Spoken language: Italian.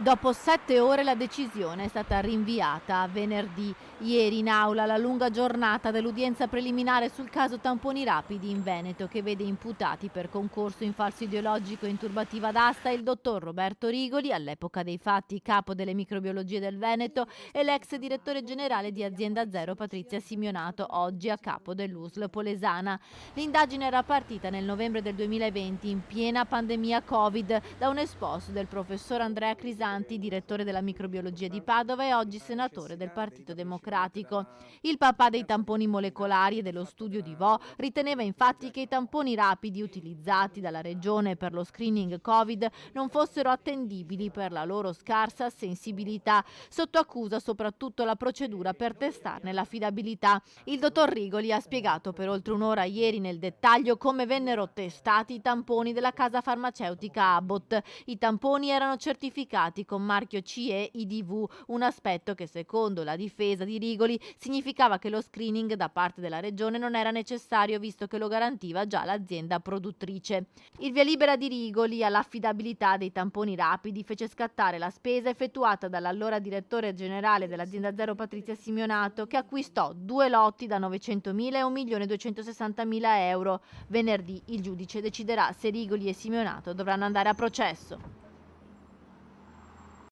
Dopo 7 ore la decisione è stata rinviata a venerdì. Ieri in aula la lunga giornata dell'udienza preliminare sul caso tamponi rapidi in Veneto, che vede imputati per concorso in falso ideologico e in turbativa d'asta il dottor Roberto Rigoli, all'epoca dei fatti capo delle microbiologie del Veneto, e l'ex direttore generale di Azienda Zero Patrizia Simionato, oggi a capo dell'USL Polesana. L'indagine era partita nel novembre del 2020, in piena pandemia Covid, da un esposto del professor Andrea Crisanti, direttore della microbiologia di Padova e oggi senatore del Partito Democratico. Il papà dei tamponi molecolari e dello studio di Vo riteneva infatti che i tamponi rapidi utilizzati dalla regione per lo screening Covid non fossero attendibili per la loro scarsa sensibilità, sotto accusa soprattutto la procedura per testarne l'affidabilità. Il dottor Rigoli ha spiegato per oltre un'ora ieri nel dettaglio come vennero testati i tamponi della casa farmaceutica Abbott. I tamponi erano certificati con marchio CE IDV, un aspetto che secondo la difesa di Rigoli significava che lo screening da parte della regione non era necessario visto che lo garantiva già l'azienda produttrice. Il via libera di Rigoli all'affidabilità dei tamponi rapidi fece scattare la spesa effettuata dall'allora direttore generale dell'Azienda Zero Patrizia Simionato, che acquistò 2 lotti da 900.000 e 1.260.000 euro. Venerdì il giudice deciderà se Rigoli e Simionato dovranno andare a processo.